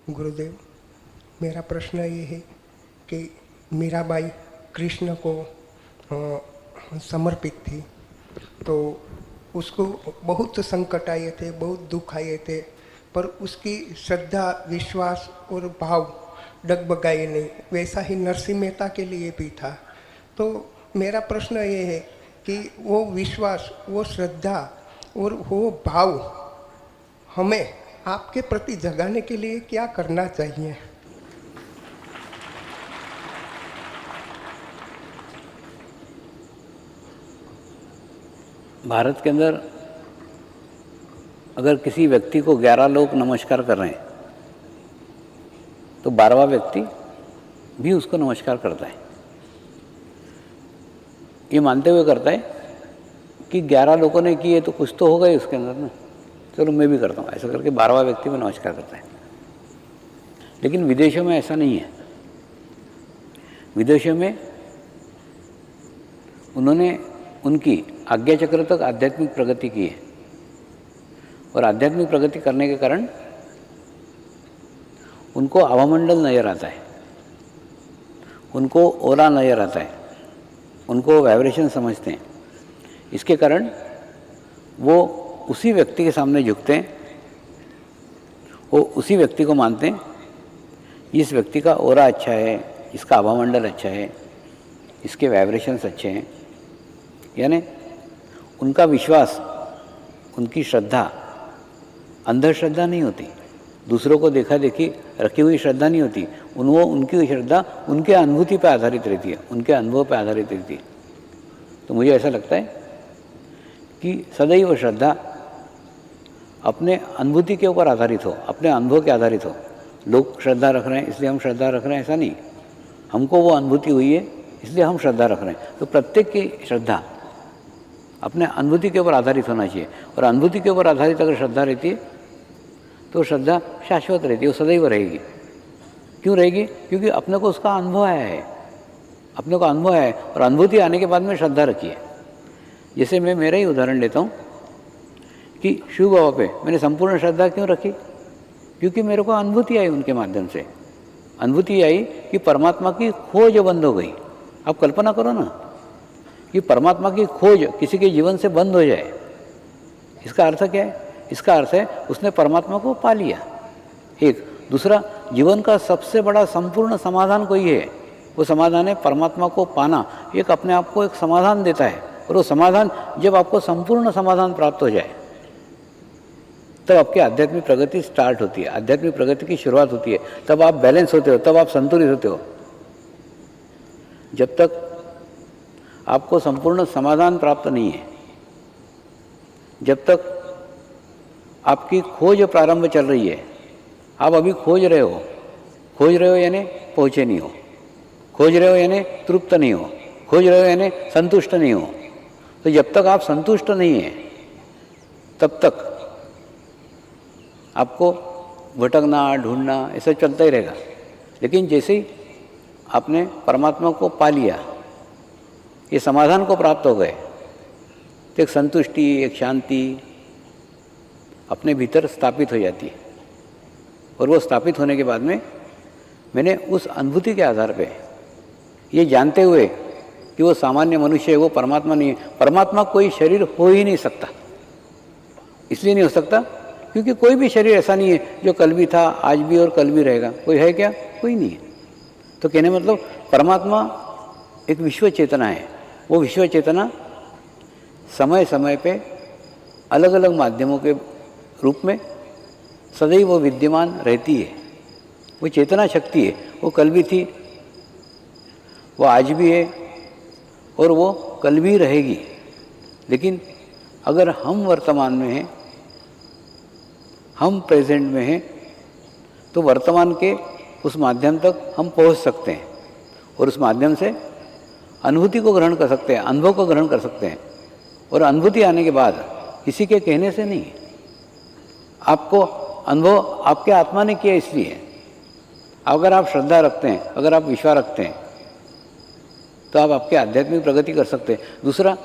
गुरुदेव, मेरा प्रश्न ये है कि मीराबाई कृष्ण को समर्पित थी, तो उसको बहुत संकट आए थे, बहुत दुख आए थे, पर उसकी श्रद्धा, विश्वास और भाव डगमगाए नहीं। वैसा ही नरसिंह मेहता के लिए भी था। तो मेरा प्रश्न ये है कि वो विश्वास, वो श्रद्धा और वो भाव हमें आपके प्रति जगाने के लिए क्या करना चाहिए? भारत के अंदर अगर किसी व्यक्ति को 11 लोग नमस्कार कर रहे हैं तो 12वां व्यक्ति भी उसको नमस्कार करता है। ये मानते हुए करता है कि 11 लोगों ने किए तो कुछ तो होगा ही उसके अंदर ना, चलो मैं भी करता हूँ। ऐसा करके 12वां व्यक्ति भी नमस्कार करता है। लेकिन विदेशों में ऐसा नहीं है। विदेशों में उन्होंने उनकी आज्ञा चक्र तक आध्यात्मिक प्रगति की है, और आध्यात्मिक प्रगति करने के कारण उनको आभामंडल नजर आता है, उनको ओरा नजर आता है, उनको वाइब्रेशन समझते हैं। इसके कारण वो उसी व्यक्ति के सामने झुकते हैं, वो उसी व्यक्ति को मानते हैं, इस व्यक्ति का ओरा अच्छा है, इसका आभामंडल अच्छा है, इसके वाइब्रेशंस अच्छे हैं। यानी उनका विश्वास, उनकी श्रद्धा अंधश्रद्धा नहीं होती, दूसरों को देखा देखी रखी हुई श्रद्धा नहीं होती। उनकी श्रद्धा उनके अनुभूति पर आधारित रहती है, उनके अनुभव पर आधारित रहती है। तो मुझे ऐसा लगता है कि सदैव श्रद्धा अपने अनुभूति के ऊपर आधारित हो, अपने अनुभव के आधारित हो। लोग श्रद्धा रख रहे हैं इसलिए हम श्रद्धा रख रहे हैं, ऐसा नहीं। हमको वो अनुभूति हुई है इसलिए हम श्रद्धा रख रहे हैं। तो प्रत्येक की श्रद्धा अपने अनुभूति के ऊपर आधारित होना चाहिए, और अनुभूति के ऊपर आधारित अगर श्रद्धा रहती है तो श्रद्धा शाश्वत रहती है, वो सदैव रहेगी। क्यों रहेगी? क्योंकि अपने को उसका अनुभव आया है, अपने को अनुभव है, और अनुभूति आने के बाद में श्रद्धा रखी है। जैसे मैं मेरा ही उदाहरण लेता हूँ कि शिव बाबा पे मैंने संपूर्ण श्रद्धा क्यों रखी? क्योंकि मेरे को अनुभूति आई उनके माध्यम से। अनुभूति आई कि परमात्मा की खोज बंद हो गई। आप कल्पना करो ना कि परमात्मा की खोज किसी के जीवन से बंद हो जाए, इसका अर्थ क्या है? इसका अर्थ है उसने परमात्मा को पा लिया। एक दूसरा, जीवन का सबसे बड़ा संपूर्ण समाधान कोई है, वो समाधान है परमात्मा को पाना। एक अपने आप को एक समाधान देता है, और वो समाधान जब आपको संपूर्ण समाधान प्राप्त हो जाए तब आपकी आध्यात्मिक प्रगति स्टार्ट होती है, आध्यात्मिक प्रगति की शुरुआत होती है। तब आप बैलेंस होते हो, तब आप संतुलित होते हो। जब तक आपको संपूर्ण समाधान प्राप्त नहीं है, जब तक आपकी खोज प्रारंभ चल रही है, आप अभी खोज रहे हो यानी पहुँचे नहीं हो, खोज रहे हो यानी तृप्त नहीं हो, खोज रहे हो यानी संतुष्ट नहीं हो। तो जब तक आप संतुष्ट नहीं हैं तब तक आपको भटकना, ढूंढना ऐसा चलता ही रहेगा। लेकिन जैसे ही आपने परमात्मा को पा लिया, ये समाधान को प्राप्त हो गए, तो एक संतुष्टि, एक शांति अपने भीतर स्थापित हो जाती है। और वो स्थापित होने के बाद में मैंने उस अनुभूति के आधार पे, ये जानते हुए कि वो सामान्य मनुष्य है, वो परमात्मा नहीं है। परमात्मा कोई शरीर हो ही नहीं सकता। इसलिए नहीं हो सकता क्योंकि कोई भी शरीर ऐसा नहीं है जो कल भी था, आज भी और कल भी रहेगा। कोई है क्या? कोई नहीं है। तो कहने मतलब परमात्मा एक विश्व चेतना है। वो विश्व चेतना समय समय पे अलग अलग माध्यमों के रूप में सदैव वो विद्यमान रहती है। वो चेतना शक्ति है, वो कल भी थी, वो आज भी है, और वो कल भी रहेगी। लेकिन अगर हम वर्तमान में हैं, हम प्रेजेंट में हैं, तो वर्तमान के उस माध्यम तक हम पहुंच सकते हैं, और उस माध्यम से अनुभूति को ग्रहण कर सकते हैं, अनुभव को ग्रहण कर सकते हैं। और अनुभूति आने के बाद किसी के कहने से नहीं, आपको अनुभव आपके आत्मा ने किया। इसलिए अगर आप श्रद्धा रखते हैं, अगर आप विश्वास रखते हैं, तो आप आपके आध्यात्मिक प्रगति कर सकते हैं। दूसरा,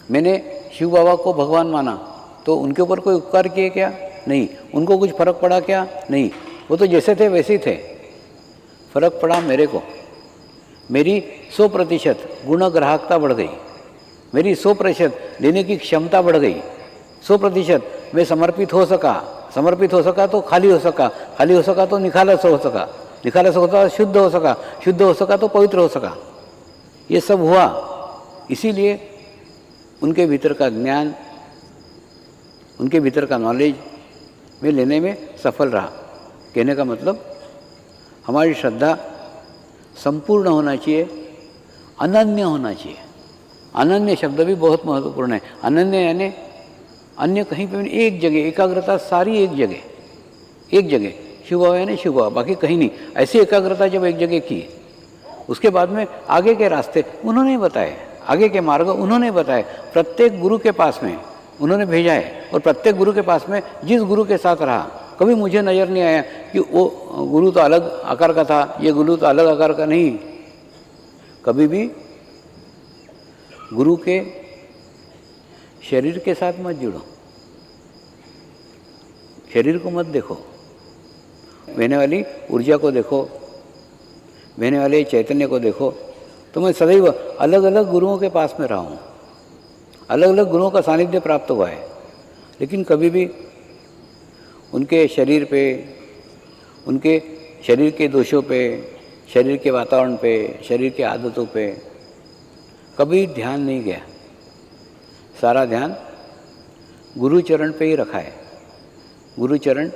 मैंने शिव बाबा को भगवान माना तो उनके ऊपर कोई उपकार किए क्या? नहीं। उनको कुछ फर्क पड़ा क्या? नहीं। वो तो जैसे थे वैसे ही थे। फर्क पड़ा मेरे को, मेरी 100% गुणग्राहकता बढ़ गई, मेरी 100% लेने की क्षमता बढ़ गई, 100% मैं समर्पित हो सका तो खाली हो सका तो निखालस हो सका तो शुद्ध हो सका तो पवित्र हो सका। ये सब हुआ, इसीलिए उनके भीतर का ज्ञान, उनके भीतर का नॉलेज में लेने में सफल रहा। कहने का मतलब हमारी श्रद्धा संपूर्ण होना चाहिए, अनन्य होना चाहिए। अनन्य शब्द भी बहुत महत्वपूर्ण है। अनन्य यानी अन्य कहीं पे भी, एक जगह एकाग्रता, सारी एक जगह शुभ हुआ यानी शुभ हुआ, बाकी कहीं नहीं। ऐसी एकाग्रता जब एक जगह की, उसके बाद में आगे के रास्ते उन्होंने बताए, आगे के मार्ग उन्होंने बताए, प्रत्येक गुरु के पास में उन्होंने भेजा है। और प्रत्येक गुरु के पास में जिस गुरु के साथ रहा, कभी मुझे नज़र नहीं आया कि वो गुरु तो अलग आकार का था, ये गुरु तो अलग आकार का नहीं। कभी भी गुरु के शरीर के साथ मत जुड़ो, शरीर को मत देखो, बहने वाली ऊर्जा को देखो, बहने वाले चैतन्य को देखो। तो मैं सदैव अलग अलग गुरुओं के पास में रहा हूँ, अलग अलग गुरुओं का सानिध्य प्राप्त हुआ है, लेकिन कभी भी उनके शरीर पे, उनके शरीर के दोषों पे, शरीर के वातावरण पे, शरीर के आदतों पे कभी ध्यान नहीं गया। सारा ध्यान गुरुचरण पे ही रखा है। गुरुचरण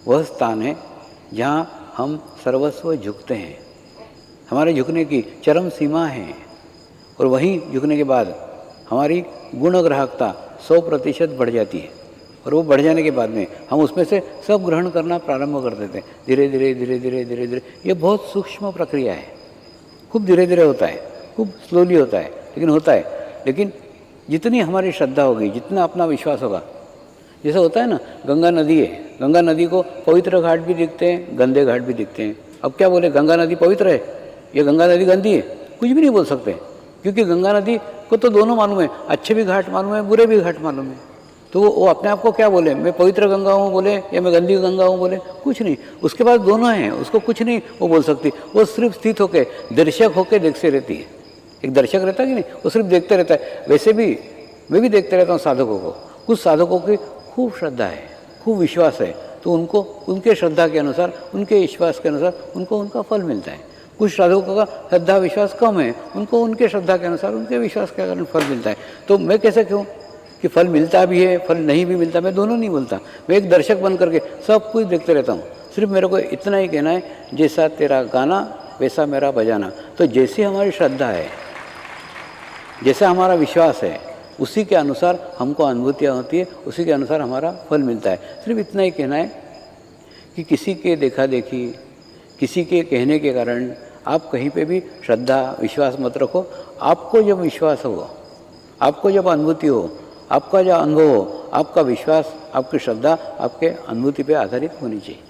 वह स्थान है जहाँ हम सर्वस्व झुकते हैं, हमारे झुकने की चरम सीमा है। और वहीं झुकने के बाद हमारी गुणग्राहकता 100% बढ़ जाती है। और वो बढ़ जाने के बाद में हम उसमें से सब ग्रहण करना प्रारंभ कर देते हैं, धीरे धीरे धीरे धीरे धीरे धीरे। ये बहुत सूक्ष्म प्रक्रिया है, खूब धीरे धीरे होता है, खूब स्लोली होता है, लेकिन होता है। लेकिन जितनी हमारी श्रद्धा होगी, जितना अपना विश्वास होगा, जैसा होता है ना, गंगा नदी है, गंगा नदी को पवित्र घाट भी दिखते हैं, गंदे घाट भी दिखते हैं। अब क्या बोले, गंगा नदी पवित्र है या गंगा नदी गंदी है? कुछ भी नहीं बोल सकते, क्योंकि गंगा नदी को तो दोनों मालूम है, अच्छे भी घाट मालूम है, बुरे भी घाट मालूम है। तो वो अपने आप को क्या बोले, मैं पवित्र गंगा हूँ बोले या मैं गंदी गंगा हूँ बोले? कुछ नहीं, उसके पास दोनों हैं, उसको कुछ नहीं वो बोल सकती। वो सिर्फ स्थित होकर, दर्शक होकर देखते रहती है। एक दर्शक रहता है कि नहीं, वो सिर्फ देखते रहता है। वैसे भी मैं भी देखते रहता हूँ साधकों को। कुछ साधकों की खूब श्रद्धा है, खूब विश्वास है, तो उनको उनके श्रद्धा के अनुसार, उनके विश्वास के अनुसार उनको उनका फल मिलता है। कुछ साधकों का श्रद्धा विश्वास कम है, उनको उनके श्रद्धा के अनुसार, उनके विश्वास के कारण फल मिलता है। तो मैं कैसे कहूँ कि फल मिलता भी है, फल नहीं भी मिलता? मैं दोनों नहीं बोलता, मैं एक दर्शक बन करके सब कुछ देखते रहता हूँ। सिर्फ मेरे को इतना ही कहना है, जैसा तेरा गाना वैसा मेरा बजाना। तो जैसी हमारी श्रद्धा है, जैसा हमारा विश्वास है, उसी के अनुसार हमको अनुभूतियाँ होती है, उसी के अनुसार हमारा फल मिलता है। सिर्फ इतना ही कहना है कि किसी के देखा देखी, किसी के कहने के कारण आप कहीं पे भी श्रद्धा विश्वास मत रखो। आपको जब विश्वास हो, आपको जब अनुभूति हो, आपका जो अनुभव हो, आपका विश्वास, आपकी श्रद्धा आपके अनुभूति पे आधारित होनी चाहिए।